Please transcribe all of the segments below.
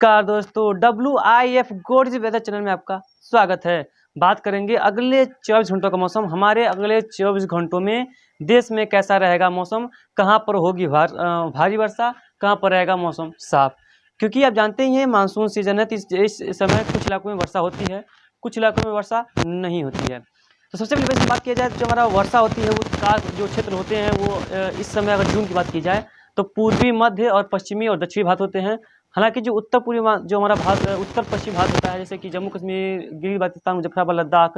नमस्कार दोस्तों, WIF gold weather channel में आपका स्वागत है। बात करेंगे अगले 24 घंटों का मौसम। हमारे अगले 24 घंटों में देश में कैसा रहेगा मौसम, कहां पर होगी भारी वर्षा, कहां पर रहेगा मौसम साफ। क्योंकि आप जानते ही हैं मानसून सीजन है, तो इस समय कुछ इलाकों में वर्षा होती है, कुछ इलाकों में वर्षा नहीं होती है। तो सबसे पहले बात किया जाए, जो हमारा वर्षा होती है उसका जो क्षेत्र होते हैं वो इस समय अगर जून की बात की जाए तो पूर्वी, मध्य और पश्चिमी और दक्षिणी भाग होते हैं। हालांकि जो उत्तर पूर्वी जो हमारा भाग उत्तर पश्चिम भाग होता है, जैसे कि जम्मू कश्मीर, गिलगित बाल्टिस्तान, मुजफ्फराबाद, लद्दाख,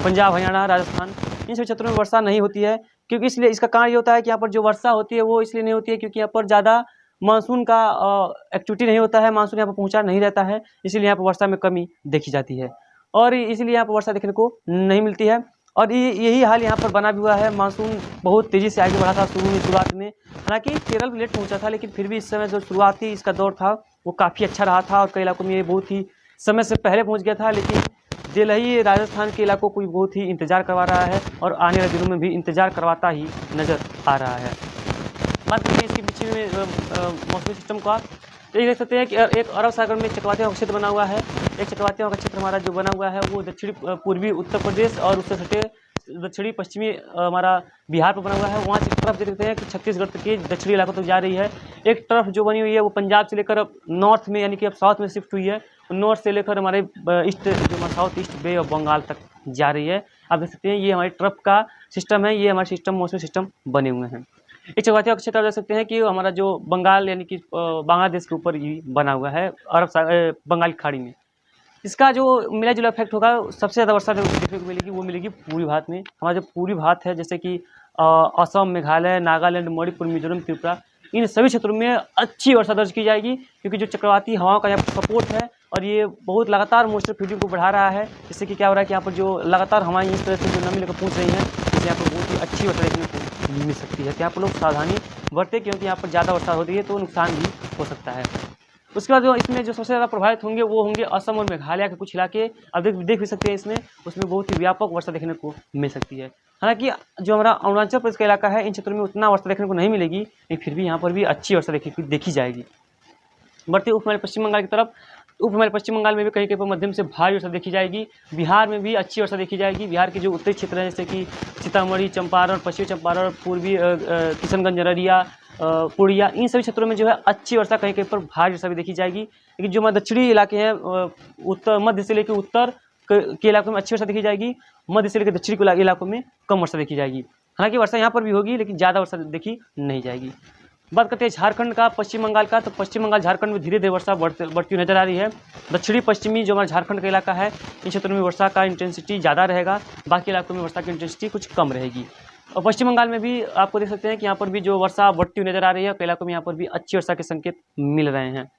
पंजाब, हरियाणा, राजस्थान, इन सभी क्षेत्रों में वर्षा नहीं होती है। क्योंकि इसलिए इसका कारण ये होता है कि यहाँ पर जो वर्षा होती है वो इसलिए नहीं होती है क्योंकि यहाँ पर ज़्यादा मानसून का एक्टिविटी नहीं होता है, मानसून यहाँ पर पहुँचा नहीं रहता है, इसीलिए यहाँ पर वर्षा में कमी देखी जाती है और इसलिए यहाँ पर वर्षा देखने को नहीं मिलती है। और यही हाल यहाँ पर बना भी हुआ है। मानसून बहुत तेज़ी से आगे बढ़ा था शुरुआत में, हालांकि केरल लेट पहुँचा था, लेकिन फिर भी इस समय जो शुरुआती इसका दौर था वो काफ़ी अच्छा रहा था और कई इलाकों में ये बहुत ही समय से पहले पहुँच गया था। लेकिन दिल्ली, राजस्थान के इलाकों को भी बहुत ही इंतज़ार करवा रहा है और आने वाले दिनों में भी इंतज़ार करवाता ही नज़र आ रहा है। बात करें इसके पीछे में मौसमी सिस्टम का, तो ये देख सकते हैं कि एक अरब सागर में चक्रवातियों का क्षेत्र बना हुआ है। एक चक्रवातियों का क्षेत्र हमारा जो बना हुआ है वो दक्षिणी पूर्वी उत्तर प्रदेश और उससे सटे दक्षिणी पश्चिमी हमारा बिहार पर बना हुआ है। वहाँ से तरफ देख सकते हैं कि छत्तीसगढ़ के दक्षिणी इलाकों तक जा रही है। एक तरफ जो बनी हुई है वो पंजाब से लेकर अब नॉर्थ में यानी कि अब साउथ में शिफ्ट हुई है, नॉर्थ से लेकर हमारे ईस्ट जो south east bay of Bengal तक जा रही है। आप देख सकते हैं ये हमारे ट्रफ का सिस्टम है, ये हमारे सिस्टम मौसमी सिस्टम बने हुए हैं। एक चक्रवातीय क्षेत्र आप देख सकते हैं कि हमारा जो बंगाल यानी कि बांग्लादेश के ऊपर ही बना हुआ है, बंगाल की खाड़ी में। इसका जो मिला जुला इफेक्ट होगा, सबसे ज़्यादा वर्षा देखने को मिलेगी वो मिलेगी पूर्वी भारत में। हमारा जो पूर्वी भारत है जैसे कि असम, मेघालय, नागालैंड, मणिपुर, मिजोरम, त्रिपुरा, इन सभी क्षेत्रों में अच्छी वर्षा दर्ज की जाएगी क्योंकि जो चक्रवाती हवाओं का यहाँ पर सपोर्ट है और ये बहुत लगातार मॉइस्चर फीडिंग को बढ़ा रहा है, जिससे कि क्या हो रहा है कि यहाँ पर जो लगातार हवाएं इस तरह से जो नमी लेकर पहुँच रही हैं, इससे यहाँ पर बहुत ही अच्छी वर्षा देखने को मिल सकती है। तो यहाँ पर लोग सावधानी बरतें क्योंकि यहाँ पर ज़्यादा वर्षा होती है तो नुकसान भी हो सकता है। उसके बाद जो इसमें जो सबसे ज़्यादा प्रभावित होंगे वो होंगे असम और मेघालय के कुछ इलाके। अब देख भी सकते हैं उसमें बहुत ही व्यापक वर्षा देखने को मिल सकती है। हालांकि जो हमारा अरुणाचल प्रदेश का इलाका है, इन क्षेत्रों में उतना वर्षा देखने को नहीं मिलेगी, लेकिन फिर भी यहाँ पर भी अच्छी वर्षा देखी जाएगी। बढ़ते उप हिमालय पश्चिम बंगाल की तरफ, उप हिमालय पश्चिम बंगाल में भी कहीं पर मध्यम से भारी वर्षा देखी जाएगी। बिहार में भी अच्छी वर्षा देखी जाएगी। बिहार के जो उत्तरी क्षेत्र हैं जैसे कि सीतामढ़ी, चंपारण, पश्चिमी चंपारण, पूर्वी किशनगंज, अररिया, पूर्णिया, इन सभी क्षेत्रों में जो है अच्छी वर्षा कहीं पर भारी वर्षा भी देखी जाएगी। लेकिन जो हमारे दक्षिणी इलाके हैं, उत्तर मध्य से लेकर उत्तर के इलाकों में अच्छी वर्षा देखी जाएगी, मध्य से लेकर दक्षिणी इलाकों में कम वर्षा देखी जाएगी। हालांकि वर्षा यहाँ पर भी होगी लेकिन ज़्यादा वर्षा देखी नहीं जाएगी। बात करते हैं झारखंड का, पश्चिम बंगाल का, तो पश्चिम बंगाल झारखंड में धीरे धीरे वर्षा बढ़ती नजर आ रही है। दक्षिणी पश्चिमी जो हमारा झारखंड का इलाका है, इन क्षेत्रों में वर्षा का इंटेंसिटी ज़्यादा रहेगा, बाकी इलाकों में वर्षा की इंटेंसिटी कुछ कम रहेगी। और पश्चिम बंगाल में भी आपको देख सकते हैं कि यहाँ पर भी जो वर्षा बढ़ती हुई नजर आ रही है, कई इलाकों में यहाँ पर भी अच्छी वर्षा के संकेत मिल रहे हैं।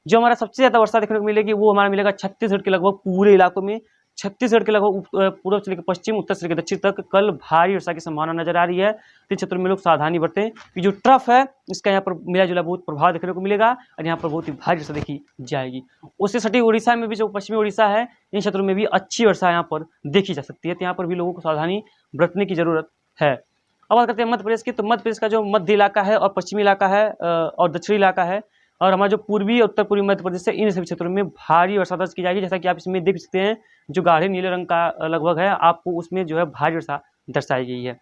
जो हमारा सबसे ज़्यादा वर्षा देखने को मिलेगी वो हमारा मिलेगा छत्तीसगढ़ के लगभग पूरे इलाकों में। छत्तीसगढ़ के लगभग पूर्व से लेकर पश्चिम, उत्तर से लेकर दक्षिण तक कल भारी वर्षा की संभावना नजर आ रही है। इन क्षेत्रों में लोग सावधानी बरतें कि जो ट्रफ है इसका यहाँ पर मिला जुला बहुत प्रभाव देखने को मिलेगा और यहाँ पर बहुत ही भारी वर्षा देखी जाएगी। उससे सटी उड़ीसा में भी, जो पश्चिमी उड़ीसा है, इन क्षेत्रों में भी अच्छी वर्षा यहाँ पर देखी जा सकती है। तो यहाँ पर भी लोगों को सावधानी बरतने की जरूरत है। अब बात करते हैं मध्य प्रदेश की, तो मध्य प्रदेश का जो मध्य इलाका है और पश्चिमी इलाका है और दक्षिणी इलाका है और हमारा जो पूर्वी और उत्तर पूर्वी मध्य प्रदेश है, इन सभी क्षेत्रों में भारी वर्षा दर्ज की जाएगी। जैसा कि आप इसमें देख सकते हैं, जो गाढ़े नीले रंग का लगभग है, आपको उसमें जो है भारी वर्षा दर्शाई गई है।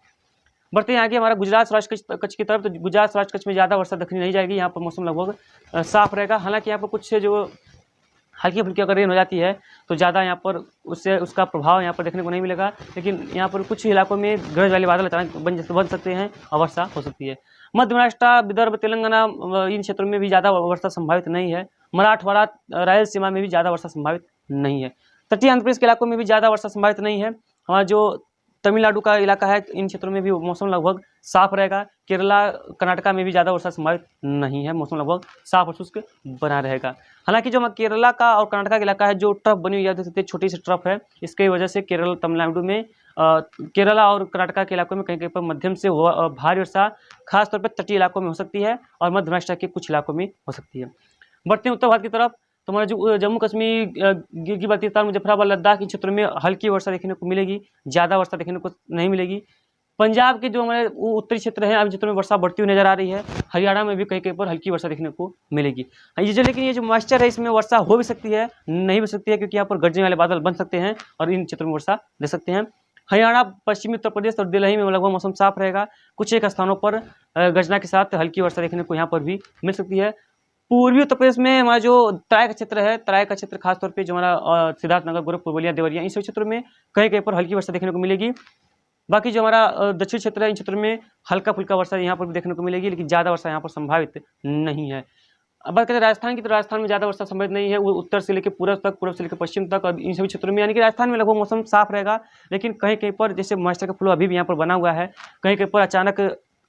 बढ़ते हैं आगे हमारा गुजरात, सौराष्ट्र, कच्छ की तरफ। तो गुजरात, सौराष्ट्र, कच्छ में ज़्यादा वर्षा देखनी नहीं जाएगी। यहाँ पर मौसम लगभग साफ रहेगा। हालांकि यहाँ पर कुछ जो हल्की फुल्की अगर रेन हो जाती है तो ज़्यादा यहाँ पर उसका प्रभाव यहाँ पर देखने को नहीं मिलेगा, लेकिन यहाँ पर कुछ इलाकों में गरज वाले बादल अचानक बन सकते हैं और वर्षा हो सकती है। मध्य महाराष्ट्र, विदर्भ, तेलंगाना, इन क्षेत्रों में भी ज़्यादा वर्षा संभावित नहीं है। मराठवाड़ा, रायलसीमा में भी ज़्यादा वर्षा संभावित नहीं है। तटीय आंध्र प्रदेश के इलाकों में भी ज़्यादा वर्षा संभावित नहीं है। हमारा जो तमिलनाडु का इलाका है, इन क्षेत्रों में भी मौसम लगभग साफ रहेगा। केरला, कर्नाटका में भी ज़्यादा वर्षा संभावित नहीं है, मौसम लगभग साफ और शुष्क बना रहेगा। हालांकि जो केरला का और कर्नाटका का इलाका है, जो ट्रफ बनी हुई है, छोटी सी ट्रफ है, इसकी वजह से केरल, तमिलनाडु में केरला और कर्नाटका के इलाकों में कहीं पर मध्यम से भारी वर्षा खासतौर पर तटीय इलाकों में हो सकती है और मध्य महाराष्ट्र के कुछ इलाकों में हो सकती है। बढ़ते हैं उत्तर भारत की तरफ, तो हमारा जो जम्मू कश्मीर, गिलगित बाल्टिस्तान, मुजफ्फराबाद, लद्दाख, इन क्षेत्रों में हल्की वर्षा देखने को मिलेगी, ज़्यादा वर्षा देखने को नहीं मिलेगी। पंजाब के जो हमारे उत्तरी क्षेत्र हैं, अभी क्षेत्रों में वर्षा बढ़ती हुई नजर आ रही है। हरियाणा में भी कहीं कहीं पर हल्की वर्षा देखने को मिलेगी। ये जो लेकिन ये जो मॉइस्चर है, इसमें वर्षा हो भी सकती है, नहीं भी सकती है, क्योंकि यहाँ पर गरजने वाले बादल बन सकते हैं और इन क्षेत्रों में वर्षा दे सकते हैं। हरियाणा, पश्चिमी उत्तर प्रदेश और दिल्ली में लगभग मौसम साफ रहेगा। कुछ एक स्थानों पर गर्जना के साथ हल्की वर्षा देखने को यहाँ पर भी मिल सकती है। पूर्वी उत्तर प्रदेश में हमारा जो तराई का क्षेत्र है, तराई का क्षेत्र खासतौर पे जो हमारा सिद्धार्थनगर, गोरखपुर, बलिया, देवरिया, इन सभी क्षेत्रों में कहीं कहीं पर हल्की वर्षा देखने को मिलेगी। बाकी जो हमारा दक्षिण क्षेत्र है, इन क्षेत्रों में हल्का फुल्का वर्षा यहाँ पर भी देखने को मिलेगी, लेकिन ज़्यादा वर्षा यहाँ पर संभावित नहीं है। अब बात करें राजस्थान की, तो राजस्थान में ज़्यादा वर्षा संभावित नहीं है। वो उत्तर से लेकर पूर्व तक, पूर्व से लेकर पश्चिम तक, और इन सभी क्षेत्रों में, यानी कि राजस्थान में लगभग मौसम साफ रहेगा। लेकिन कहीं कहीं पर जैसे मॉइस्चर का फ्लो अभी भी यहाँ पर बना हुआ है, कहीं कहीं पर अचानक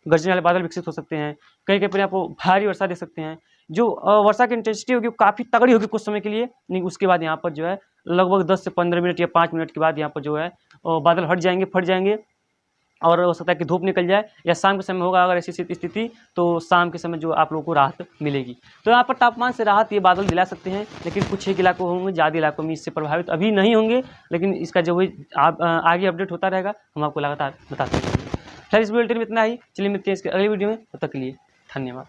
गरजने वाले बादल विकसित हो सकते हैं, कहीं कहीं पर यहाँ पर भारी वर्षा दे सकते हैं। जो वर्षा की इंटेंसिटी होगी वो काफ़ी तगड़ी होगी कुछ समय के लिए, नहीं उसके बाद यहाँ पर जो है लगभग 10 से 15 मिनट या 5 मिनट के बाद यहाँ पर जो है बादल हट जाएंगे, फट जाएंगे, और हो सकता है कि धूप निकल जाए, या शाम के समय होगा अगर ऐसी स्थिति, तो शाम के समय जो आप लोगों को राहत मिलेगी। तो यहाँ पर तापमान से राहत ये बादल दिला सकते हैं, लेकिन कुछ एक इलाकों होंगे, ज़्यादा इलाकों में इससे प्रभावित अभी नहीं होंगे, लेकिन इसका जो भी आगे अपडेट होता रहेगा हम आपको लगातार बताते रहेंगे। खैर, इस बुलेटिन में इतना ही। चलिए मिलते हैं इसके अगली वीडियो में, तब तक के लिए धन्यवाद।